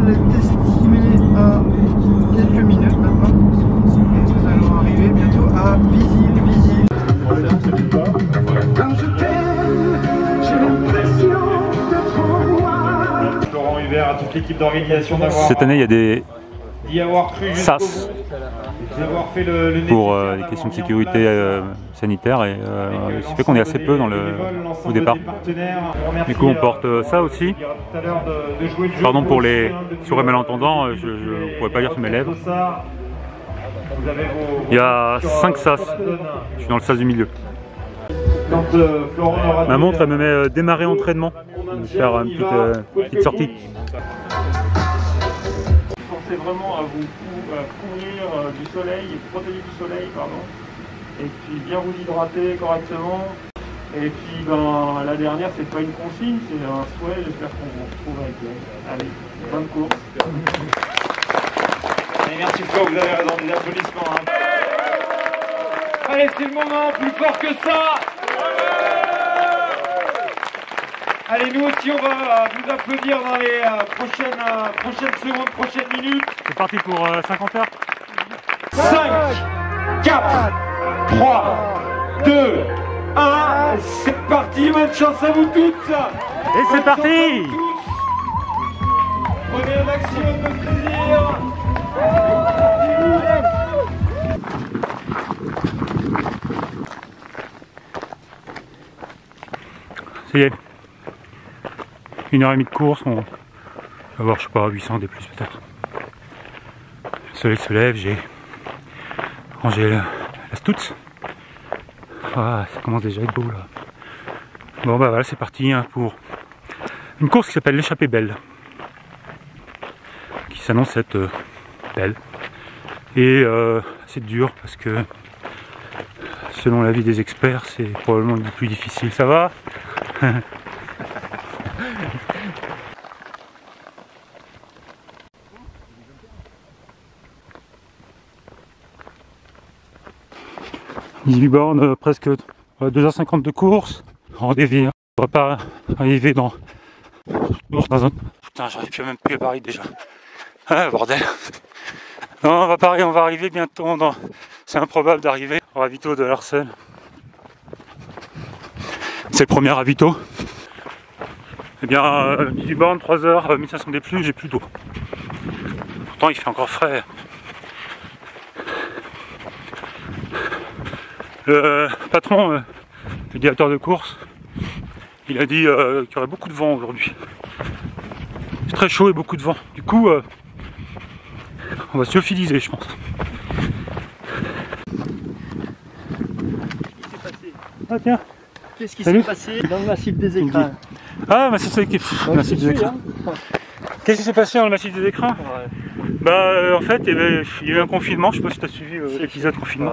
est estimé à quelques minutes maintenant. Et nous allons arriver bientôt à Visil. Quand je t'aime, j'ai l'impression de trop voir. Laurent Hubert, à toute l'équipe d'organisation d'avoir. Cette année, il y a des d'y avoir cru jusqu'au bout, d'avoir fait le pour les questions de sécurité sanitaire et ce qui fait qu'on est assez peu au départ. Du coup, on porte ça aussi. Pardon pour les sourds et malentendants, je ne pourrais pas lire sur mes lèvres. Il y a 5 sas. Je suis dans le sas du milieu. Ma montre, elle me met démarrer entraînement. Je vais faire une petite sortie. Pensez vraiment à vous couvrir du soleil et protéger du soleil, pardon. Et puis bien vous hydrater correctement. Et puis ben, la dernière, c'est pas une consigne, c'est un souhait. J'espère qu'on vous retrouve avec elle. Allez, bonne course. Allez, merci Flo, vous avez raison, des applaudissements. Hein. Allez, c'est le moment, plus fort que ça. Allez, nous aussi, on va vous applaudir dans les prochaines secondes, prochaines minutes. C'est parti pour 50 heures. 5, 4, 3, 2, 1, c'est parti, bonne chance à vous toutes. Et c'est parti. Prenez un maximum de plaisir. Ça y est. 1h30 de course, on va avoir, je sais pas, 800 des plus peut-être. Le soleil se lève, j'ai rangé la stouts. Ah, ça commence déjà à être beau là. Bon bah voilà, c'est parti hein, pour une course qui s'appelle l'échappée belle. Qui s'annonce être belle. Et c'est dur parce que selon l'avis des experts, c'est probablement le plus difficile. Ça va? bornes, presque 2h50 de course. Rendez-vous, on va pas arriver dans un... Putain, j'arrive plus même plus à Paris déjà. Ah bordel. Non, on va arriver bientôt dans... C'est improbable d'arriver au ravito de Larsen. C'est le premier ravito. Eh bien, 18 bornes, 3h, 1500 des plus, j'ai plus d'eau. Pourtant, il fait encore frais. Le patron, le directeur de course, il a dit qu'il y aurait beaucoup de vent aujourd'hui. C'est très chaud et beaucoup de vent. Du coup, on va se lyophiliser, je pense. Ah tiens. Qu'est-ce qui s'est passé dans le massif des écrins? Ah, massif des écrins. Massif des écrins. Qu'est-ce qui s'est passé dans le massif des écrins? Bah en fait il y a eu un confinement, je sais pas si tu as suivi l'épisode confinement.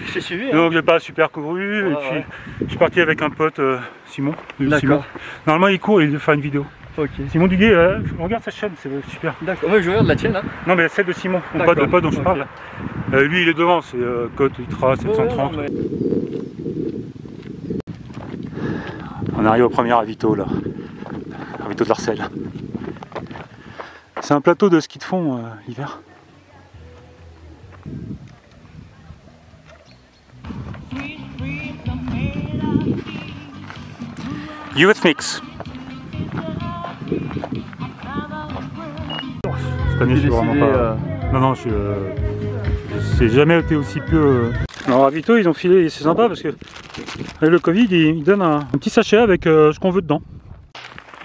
Je t'ai suivi. Donc j'ai pas super couru et puis je suis parti avec un pote Simon. D'accord. Normalement il court et il veut faire une vidéo. Ok. Simon Duguay, regarde sa chaîne, c'est super. D'accord, ouais, je regarde la tienne là. Non mais celle de Simon, mon pote dont je parle. Lui il est devant, c'est Côte Ultra 730. Ouais. On arrive au premier ravito là. Ravito de Larsen. C'est un plateau de ski de fond l'hiver. Youth Mix. Cette année je suis vraiment pas... Non, j'ai jamais été aussi peu... Alors ravito ils ont filé, c'est sympa parce que avec le Covid ils donnent un petit sachet avec ce qu'on veut dedans.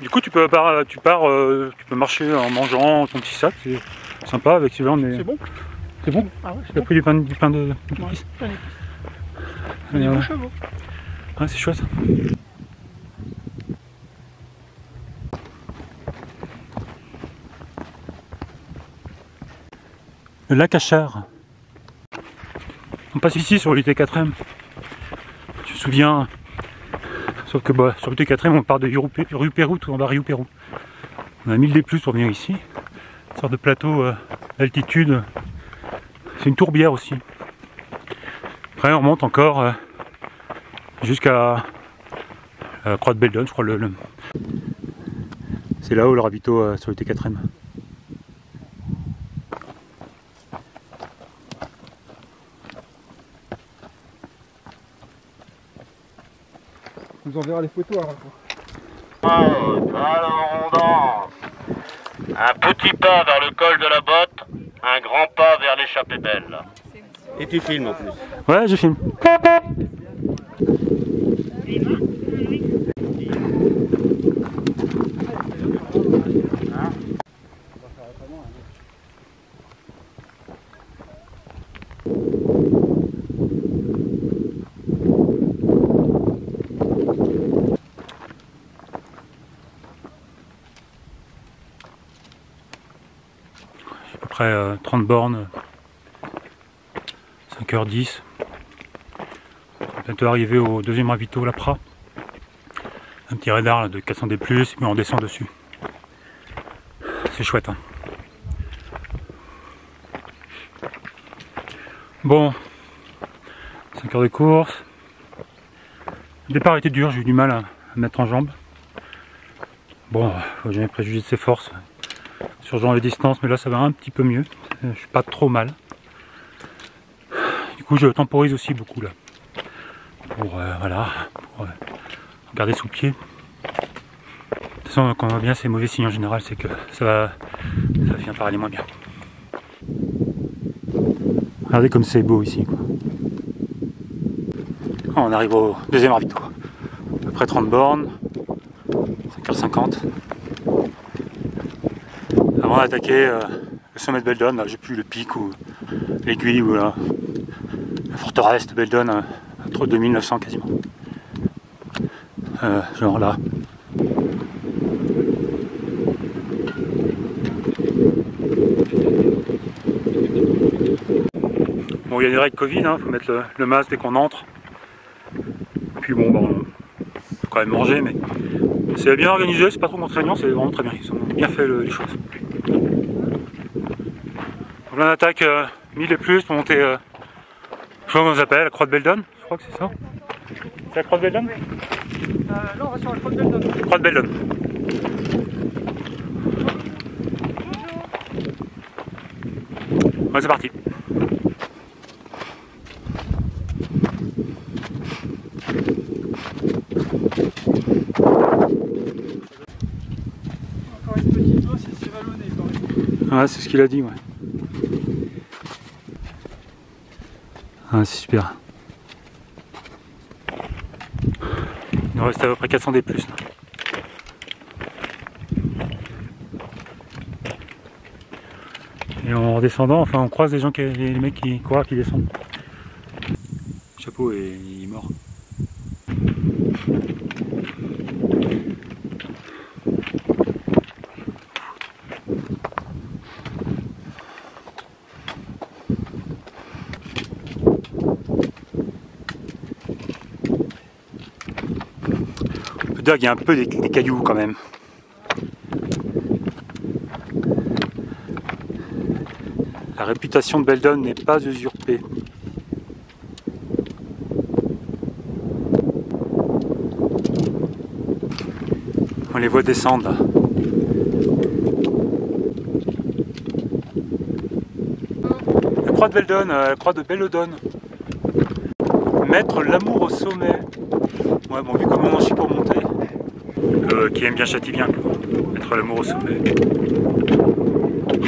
Du coup tu peux marcher en mangeant ton petit sac, c'est sympa avec celui-là on est... C'est bon? C'est bon? Ah ouais, Tu as pris du pain de cookies? Ouais, ouais, c'est chouette. Le lac Achard. On passe ici sur l'UT4M. Je me souviens, sauf que bah, sur l'UT4M on part de rue Pérou, tout en bas Rio Pérou. On a 1000 D+ pour venir ici. Une sorte de plateau d'altitude. C'est une tourbière aussi. Après on remonte encore jusqu'à la Croix de Beldon, je crois. C'est là-haut le ravito sur l'UT4M. On nous enverra les photos à rapport. Alors on danse. Un petit pas vers le col de la botte, un grand pas vers l'échappée belle. Et tu filmes en plus. Ouais, je filme. À peu près 30 bornes, 5h10. On va bientôt arriver au deuxième ravito, la Pra. Un petit radar là, de 400 D+, mais on descend dessus. C'est chouette, hein. Bon, 5 heures de course. Le départ était dur, j'ai eu du mal à me mettre en jambes. Bon, faut jamais préjuger de ses forces sur ce genre de distance, mais là ça va un petit peu mieux. Je suis pas trop mal. Du coup, je temporise aussi beaucoup là. Pour voilà, pour regarder sous le pied. De toute façon, quand on va bien, c'est mauvais signe en général, c'est que ça finit par aller moins bien. Regardez comme c'est beau ici, quoi. On arrive au deuxième ravito. À peu près 30 bornes, 5h50. Avant d'attaquer le sommet de Beldon, là, j'ai plus le pic ou l'aiguille ou la forteresse de Beldon, à 2900 quasiment. Genre là. Bon, il y a des règles Covid, hein, faut mettre le masque dès qu'on entre. Puis bon, on peut quand même manger, mais c'est bien organisé, c'est pas trop contraignant, c'est vraiment très bien. Ils ont bien fait les choses. Donc là, on attaque 1000 et plus pour monter, je sais pas comment on s'appelle, la croix de Beldon, je crois que c'est ça. C'est la croix de Beldon? Non, on va sur la croix de Beldon. Croix de Beldon. Ouais, c'est parti. Encore une petite eau, c'est vallonné quand même. Ouais, c'est ce qu'il a dit, ouais. Ah, c'est super. Il nous reste à peu près 400 D+. Là. Et en redescendant, enfin on croise les mecs qui courent, qui descendent. Le chapeau il est mort. On peut dire qu'il y a un peu des cailloux quand même. La réputation de Beldon n'est pas usurpée. On les voit descendre là. La croix de Beldon, la croix de Bellodon. Mettre l'amour au sommet. Ouais, bon, vu comment on en chie pour monter. Qui aime bien châtie bien. Mettre l'amour au sommet.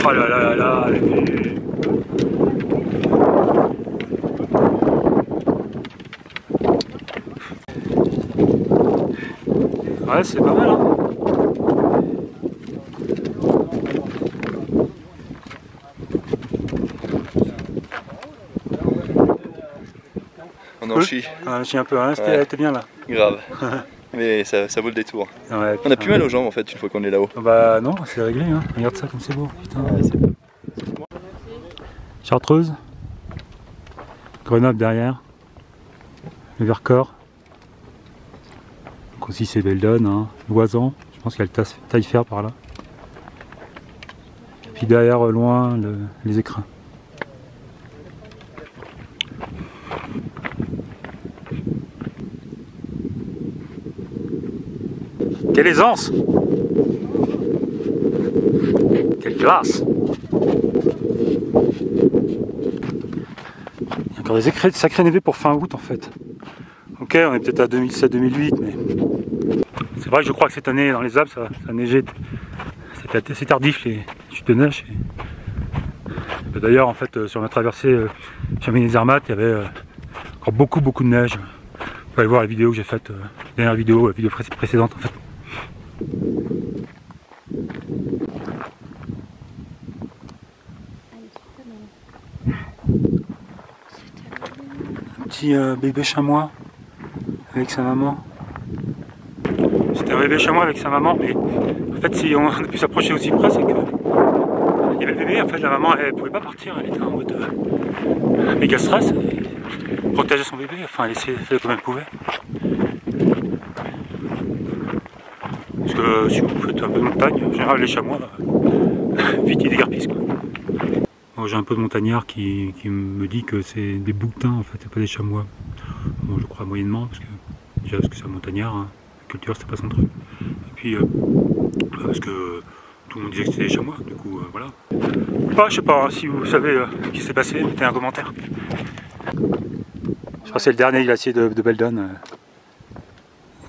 Oh là là là là, la vue. Ouais, c'est pas mal, hein. On en chie. On chie un peu, hein, c'était bien là. Grave. Mais ça vaut le détour. Ouais, on a plus mal aux jambes en fait une fois qu'on est là-haut. Bah non, c'est réglé, hein. Regarde ça comme c'est beau. Putain. Ouais, Chartreuse. Grenoble derrière. Le Vercors. Donc aussi c'est Beldon, hein. Loisan. Je pense qu'il y a le Taillefer par là. Puis derrière, loin, les écrins. Quelle aisance! Quelle grâce! Il y a encore des sacrés névés pour fin août en fait. Ok, on est peut-être à 2007-2008, mais c'est vrai que je crois que cette année dans les Alpes ça a neigé. C'était assez tardif les chutes de neige. D'ailleurs en fait sur ma traversée Chamonix-Zermatt, il y avait encore beaucoup de neige. Vous pouvez aller voir la vidéo que j'ai faite, la dernière vidéo, la vidéo précédente en fait. Un petit bébé chamois avec sa maman. C'était un bébé chamois avec sa maman, mais en fait si on a pu s'approcher aussi près, c'est que il y avait le bébé, en fait la maman elle pouvait pas partir, elle était en mode méga stress, elle protégeait son bébé, enfin elle essayait de faire comme elle pouvait. Parce que si vous faites un peu de montagne, en général les chamois, vite ils dégarpissent quoi. Bon, j'ai un peu de montagnard qui me dit que c'est des bouquetins en fait, c'est pas des chamois. Bon, je crois moyennement, parce que déjà parce que c'est un montagnard, hein. La culture c'était pas son truc. Et puis parce que tout le monde disait que c'était des chamois, du coup voilà. Je sais pas, hein, si vous savez ce qui s'est passé, mettez un commentaire. Je crois que c'est le dernier glacier de Beldon,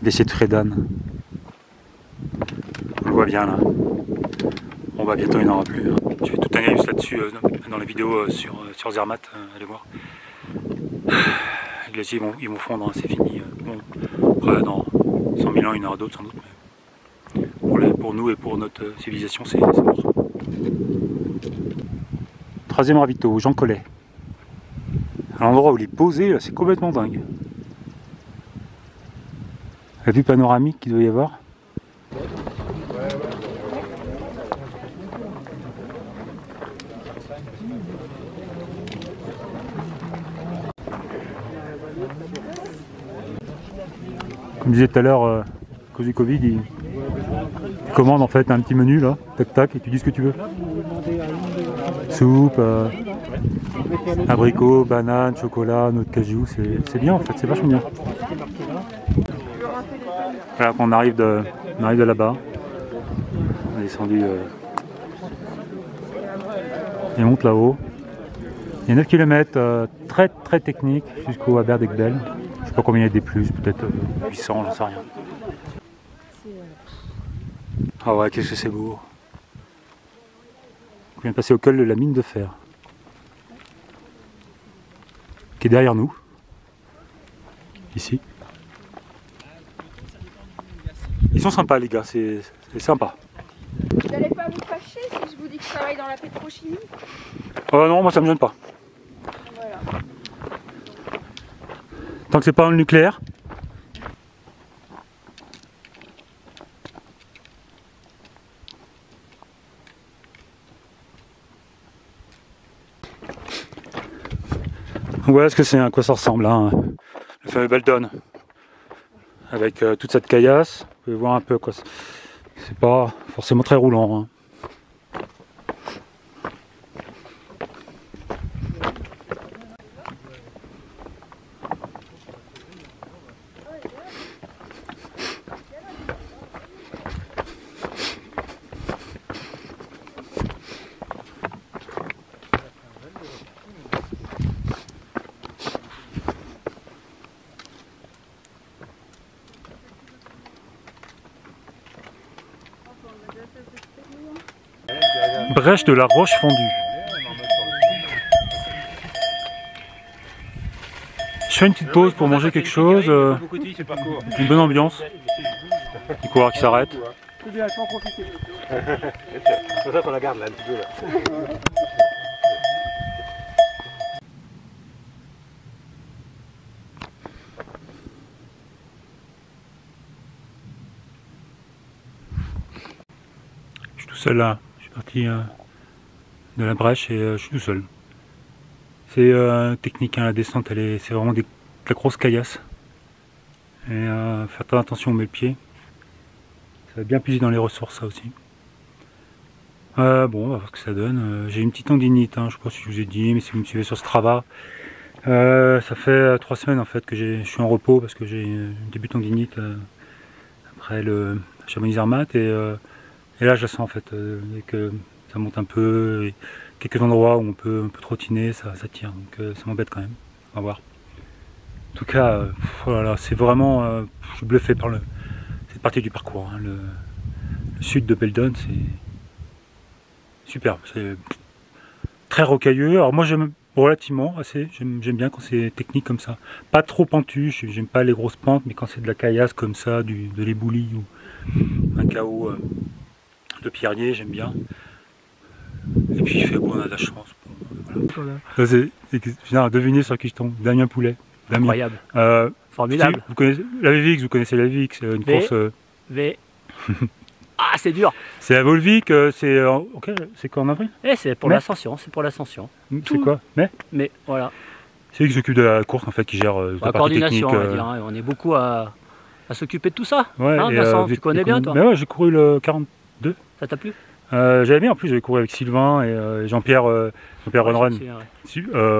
glacier de Fredan. On le voit bien là. Bon bah bientôt il n'y en aura plus. Hein. Je fais toute une analyse là-dessus dans la vidéo sur Zermatt, allez voir. Les glaciers ils vont fondre, hein, c'est fini. Bon, après dans 100 000 ans il y en aura d'autres sans doute. Mais pour nous et pour notre civilisation c'est mort. Troisième ravito, Jean Collet. À l'endroit où il est posé, c'est complètement dingue. La vue panoramique qu'il doit y avoir. Comme je disais tout à l'heure, à cause du Covid, il commande en fait un petit menu là, tac tac, et tu dis ce que tu veux. Soupe, abricots, bananes, chocolat, noix de cajou, c'est bien en fait, c'est vachement bien. Voilà, on arrive de là-bas, on est descendu et monte là-haut. Il y a 9 km très technique jusqu'au Aberdekbel. Je sais pas combien il y a des plus, peut-être 800, j'en sais rien. Ah ouais, qu'est-ce que c'est beau. On vient de passer au col de la mine de fer, qui est derrière nous, ici. Ils sont sympas les gars, c'est sympa. Vous n'allez pas vous fâcher si je vous dis que je travaille dans la pétrochimie? Non, moi ça me gêne pas. Voilà. Tant que c'est pas dans le nucléaire. Voilà ce que c'est, à quoi ça ressemble, hein. Le fameux Beldon. Avec toute cette caillasse, vous pouvez voir un peu quoi. C'est pas forcément très roulant. Hein. Brèche de la Roche Fondue. Je fais une petite pause pour manger quelque chose. Une bonne ambiance. Les coureurs qui s'arrêtent. C'est pour ça qu'on la garde là un petit peu là. Je suis tout seul là. Je suis parti de la brèche et je suis tout seul. C'est technique, hein, la descente, c'est vraiment de la grosse caillasse. Et faire très attention où on met le pied. Ça va bien puiser dans les ressources ça aussi. Bon, on va voir ce que ça donne. J'ai une petite tendinite, hein, je sais pas si je vous ai dit, mais si vous me suivez sur Strava, ça fait 3 semaines en fait que je suis en repos parce que j'ai un début de tendinite après le Chamonix-Zermatt et là je la sens en fait, et que ça monte un peu, et quelques endroits où on peut trottiner, ça tire, donc ça m'embête quand même, on va voir. tout cas, voilà, c'est vraiment, je suis bluffé par cette partie du parcours. Hein. Le sud de Beldon, c'est superbe, c'est très rocailleux. Alors moi j'aime relativement assez, j'aime bien quand c'est technique comme ça. Pas trop pentu, j'aime pas les grosses pentes, mais quand c'est de la caillasse comme ça, de l'éboulis ou un chaos de pierrier, j'aime bien. Et puis il fait bon, on a de la chance. Bon, voilà. Je viens à deviner sur qui je tombe. Damien Poulet. Damien. Incroyable. Formidable. Vous connaissez la VVX, vous connaissez la VVX, une course. V. Ah, c'est dur. C'est la Volvic, c'est quand en avril? C'est pour l'ascension, c'est pour l'ascension. C'est quoi? Mais voilà. C'est lui qui s'occupe de la course en fait, qui gère la coordination, technique. on va dire. Hein. On est beaucoup à s'occuper de tout ça. Ouais, hein, Vincent, tu connais bien toi? Mais ouais, j'ai couru le 42. Ça t'a plu? J'avais bien, en plus j'avais couru avec Sylvain et Jean-Pierre Ronron.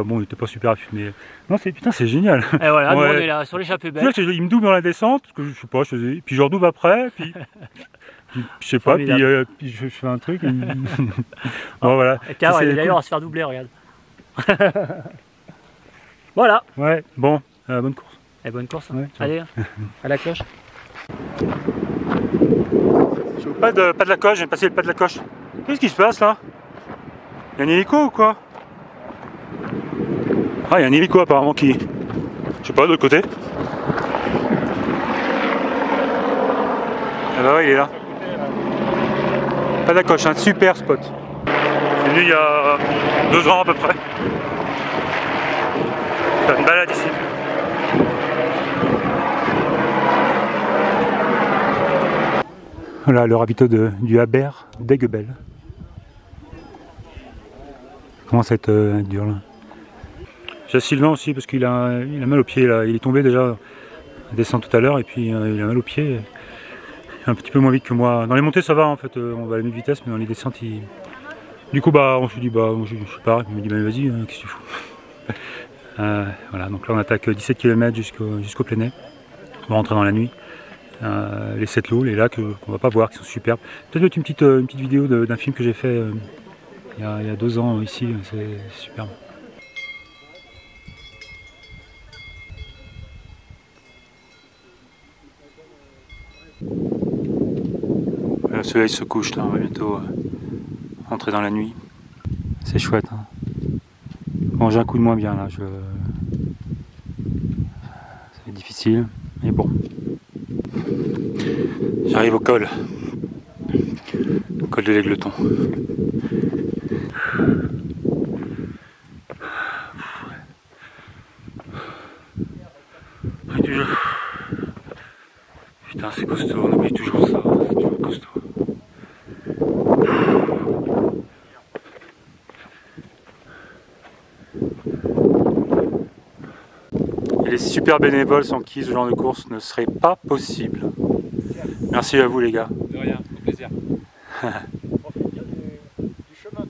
Bon, il était pas super affûté, mais non, putain, c'est génial. Et voilà, nous on est là sur l'échappée belle. Il me double dans la descente, parce que je sais pas, puis je redouble après, puis je sais pas, puis je fais un truc. Bon, voilà. Et car d'ailleurs, on va se faire doubler, regarde. Voilà. Ouais, bon, bonne course. Et bonne course. Ouais, allez, à la cloche. Pas de la coche, je viens de passer le pas de la coche. Qu'est-ce qui se passe là? Il y a un hélico ou quoi? Ah, il y a un hélico apparemment qui... Je sais pas, de l'autre côté. Ah bah ouais, il est là. Pas de la coche, un super spot. C'est venu il y a 2 ans à peu près. Faire une balade ici. Voilà le ravito du Aber d'Aiguebel. Commence à être dur là. J'ai Sylvain aussi parce qu'il a mal au pied là. Il est tombé déjà à descendre tout à l'heure et puis il a mal au pied. Il est un petit peu moins vite que moi. Dans les montées ça va en fait, on va à la même vitesse, mais dans les descentes il... Du coup bah on se dit bah je sais pas, il me dit bah vas-y, qu'est-ce que tu fous. Voilà, donc là on attaque 17 km jusqu'au Plénet. On va rentrer dans la nuit. Les 7 lots, les lacs qu'on va pas voir, qui sont superbes. Peut-être une petite vidéo d'un film que j'ai fait il y a 2 ans ici, c'est superbe. Le soleil se couche là, on va bientôt rentrer dans la nuit. C'est chouette. Hein. Bon, j'ai un coup de moins bien là, c'est difficile, mais bon. J'arrive au col de l'Aigleton. Putain, c'est costaud, on oublie toujours ça, c'est toujours costaud. Et les super bénévoles sans qui ce genre de course ne serait pas possible. Merci à vous les gars. De rien, au plaisir. Profite bien du chemin.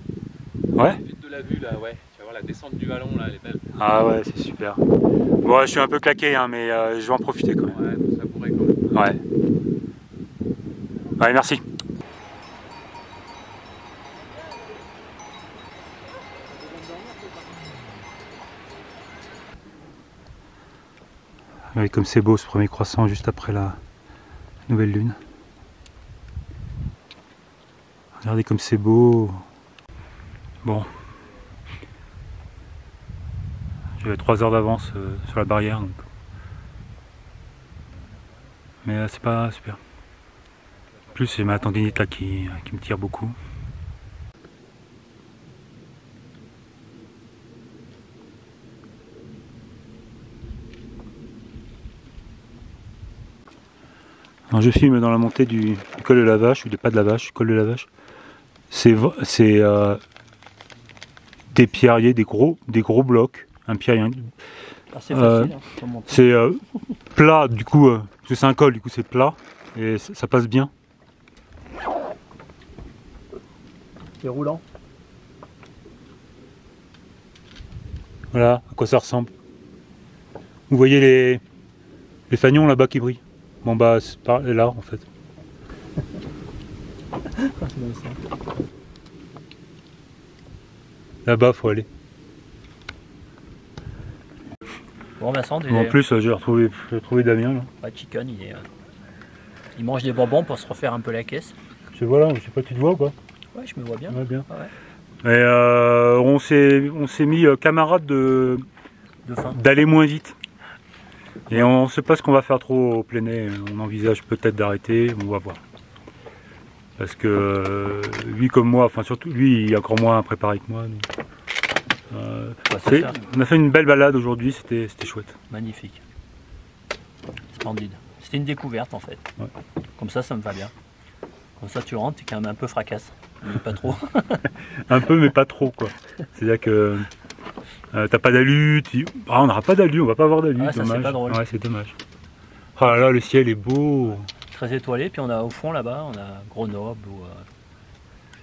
Ouais. Profite de la vue là, ouais. Tu vas voir la descente du vallon là, elle est belle. Ah ouais, c'est super. Bon, je suis un peu claqué, hein, mais je vais en profiter quand même. Ouais, ça pourrait quand même. Ouais. Ouais, merci. Ouais, comme c'est beau ce premier croissant juste après la nouvelle lune. Regardez comme c'est beau. Bon. J'avais 3 heures d'avance sur la barrière. Donc. Mais c'est pas super. En plus j'ai ma tendinite là qui me tire beaucoup. Alors je filme dans la montée du col de la Vache, ou des pas de la Vache, col de la Vache. C'est des pierriers, des gros blocs, un pierrier. C'est plat du coup, parce que c'est un col, du coup c'est plat et ça passe bien. C'est roulant. Voilà à quoi ça ressemble. Vous voyez les fanions là-bas qui brillent. Bon bah c'est par là en fait. Là-bas faut aller. Bon Vincent, En plus, j'ai retrouvé Damien là. Ouais, Chicken, il mange des bonbons pour se refaire un peu la caisse. Je voilà, je sais pas, tu te vois ou quoi? Ouais, je me vois bien. Ouais, bien. Ouais. Et on s'est mis camarades d'aller moins vite. Et on ne sait pas ce qu'on va faire trop au plein air. On envisage peut-être d'arrêter, on va voir. Parce que lui comme moi, enfin surtout lui, il est encore moins préparé que moi. Donc, on a fait une belle balade aujourd'hui, c'était chouette. Magnifique. Splendide. C'était une découverte en fait. Ouais. Comme ça me va bien. Comme ça tu rentres, tu es quand même un peu fracasse. Mais pas trop. Un peu mais pas trop quoi. C'est-à-dire que t'as pas d'alu, on n'aura pas d'alu, on va pas avoir d'alu, Ah, ça c'est pas drôle. Ouais, c'est dommage. Oh là là, le ciel est beau. Très étoilé, puis on a au fond là-bas, on a Grenoble ou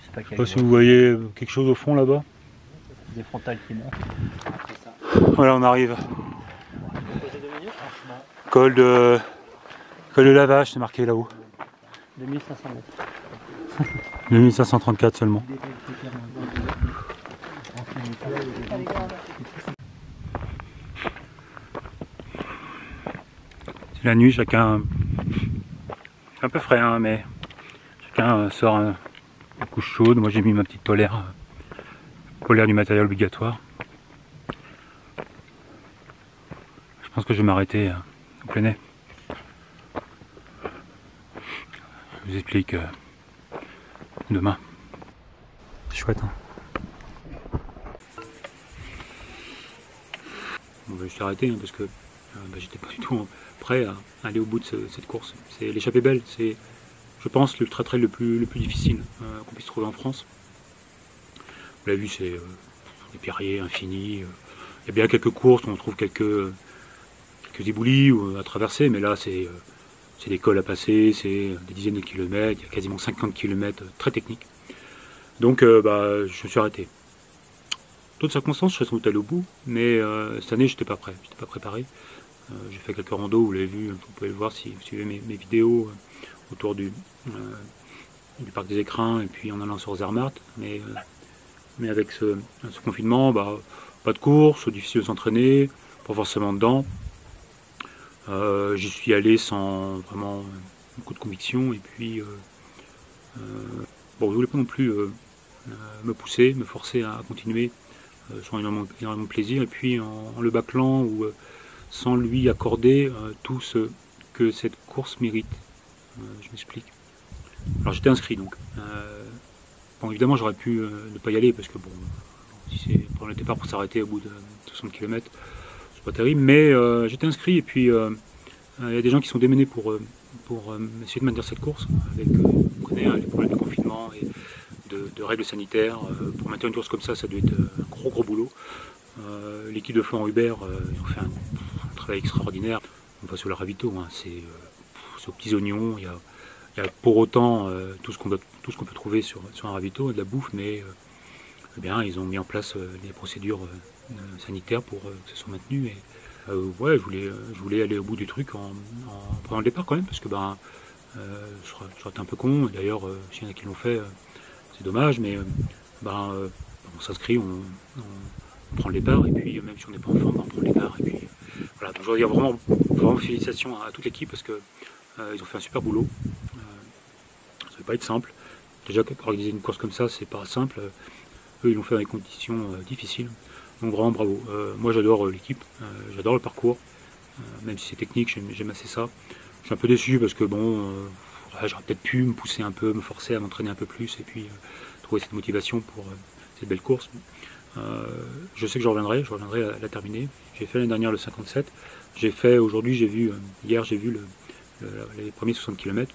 je sais pas Je quel. sais pas si vous voyez quelque chose au fond là-bas. Des frontales qui montent. Voilà, on arrive. Col de Lavache, c'est marqué là-haut. 2500 mètres. 2534 seulement. C'est la nuit, chacun un peu frais, hein, mais chacun sort une couche chaude. Moi j'ai mis ma petite polaire du matériel obligatoire. Je pense que je vais m'arrêter au plein air. Je vous explique demain. C'est chouette, hein. Bon, je vais arrêter hein, parce que j'étais pas du tout prêt à aller au bout de cette course. C'est l'échappée belle, c'est je pense l'ultra trail le plus difficile qu'on puisse trouver en France. Vous l'avez vu, c'est des pierriers infinis. Il y a bien quelques courses où on trouve quelques éboulis à traverser, mais là c'est des cols à passer, c'est des dizaines de kilomètres, il y a quasiment 50 km très techniques. Donc je me suis arrêté. D'autres circonstances, je serais sans doute allé au bout, mais cette année j'étais pas prêt, j'étais pas préparé. J'ai fait quelques randos, vous l'avez vu, vous pouvez le voir si vous suivez mes vidéos autour du parc des Écrins et puis en allant sur Zermatt. Mais avec ce confinement, pas de course, difficile de s'entraîner, pas forcément dedans. J'y suis allé sans vraiment beaucoup de conviction et puis je voulais pas non plus me pousser, me forcer à continuer sans énormément de plaisir et puis en le bâclant ou sans lui accorder tout ce que cette course mérite. Je m'explique. Alors j'étais inscrit donc. Évidemment j'aurais pu ne pas y aller parce que si on n'était pas pour s'arrêter au bout de 60 km, c'est pas terrible, mais j'étais inscrit et puis il y a des gens qui sont démenés pour essayer de maintenir cette course avec on connaît les problèmes de confinement et de règles sanitaires. Pour maintenir une course comme ça doit être un gros boulot. L'équipe de Florent Hubert, ils ont fait un travail extraordinaire. On va sur le ravito, hein, c'est aux petits oignons, il y a pour autant tout ce qu'on peut trouver sur un ravito, de la bouffe, mais ils ont mis en place les procédures sanitaires pour que ce soit maintenu. Et, je voulais aller au bout du truc en prenant le départ quand même, parce que je serais un peu con. D'ailleurs, s'il y en a qui l'ont fait, c'est dommage, mais on s'inscrit, on prend le départ, et puis même si on n'est pas en forme, on prend le départ. Et puis, voilà. Donc, je voudrais dire vraiment félicitations à toute l'équipe, parce que ils ont fait un super boulot. Ça ne va pas être simple. Déjà, organiser une course comme ça, c'est pas simple. Eux, ils l'ont fait dans des conditions difficiles. Donc vraiment bravo. Moi j'adore l'équipe, j'adore le parcours, même si c'est technique, j'aime assez ça. Je suis un peu déçu parce que j'aurais peut-être pu me pousser un peu, me forcer à m'entraîner un peu plus et puis trouver cette motivation pour cette belle course. Je sais que je reviendrai à la terminer. J'ai fait l'année dernière le 57, aujourd'hui hier j'ai vu les premiers 60 km.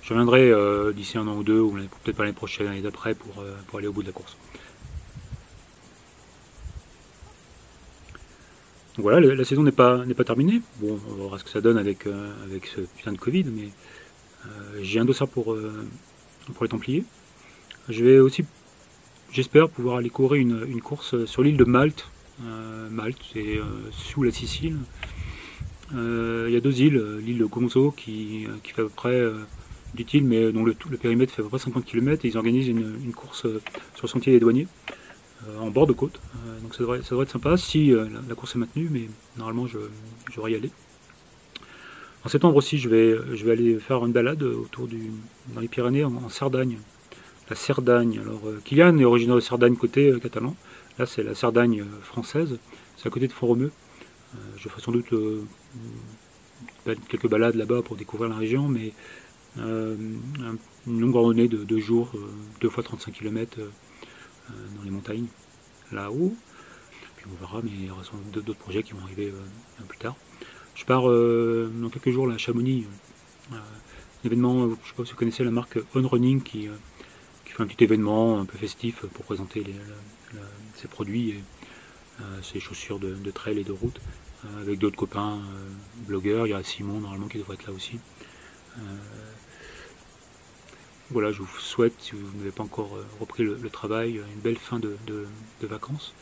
Je reviendrai d'ici un an ou deux, ou peut-être pas l'année prochaine, l'année d'après pour aller au bout de la course. Donc voilà, la saison n'est pas terminée. Bon, on verra ce que ça donne avec ce putain de Covid, mais j'ai un dossard pour les Templiers. Je vais aussi, j'espère, pouvoir aller courir une course sur l'île de Malte. Malte, c'est sous la Sicile. Il y a deux îles, l'île de Gonzo qui fait à peu près, mais dont le périmètre fait à peu près 50 km, et ils organisent une course sur le sentier des douaniers. en bord de côte. Donc ça devrait être sympa si la course est maintenue, mais normalement je devrais y aller. En septembre aussi, je vais aller faire une balade dans les Pyrénées en Cerdagne. La Cerdagne. Alors, Kylian est originaire de Cerdagne côté catalan. Là, c'est la Cerdagne française. C'est à côté de Font-Romeu. Je ferai sans doute quelques balades là-bas pour découvrir la région, mais une longue randonnée de 2 jours, 2 fois 35 km dans les montagnes, là-haut. Puis on verra, mais il y aura sans doute d'autres projets qui vont arriver plus tard. Je pars dans quelques jours là, à Chamonix, un événement, je ne sais pas si vous connaissez la marque On Running qui fait un petit événement un peu festif pour présenter ses produits et ses chaussures de trail et de route, avec d'autres copains blogueurs. Il y a Simon normalement qui devrait être là aussi. Voilà, je vous souhaite, si vous n'avez pas encore repris le travail, une belle fin de vacances.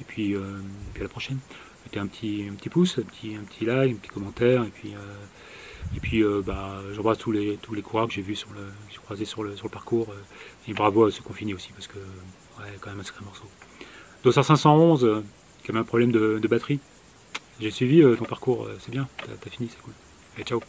Et puis à la prochaine. Mettez un petit pouce, un petit like, un petit commentaire, et puis j'embrasse tous les coureurs que j'ai vus croisés sur le parcours, et bravo à ceux confinés aussi, parce que ouais, quand même un sacré morceau. Dossard 511, qui avait un problème de batterie. J'ai suivi ton parcours, c'est bien, t'as fini, c'est cool. Allez, ciao.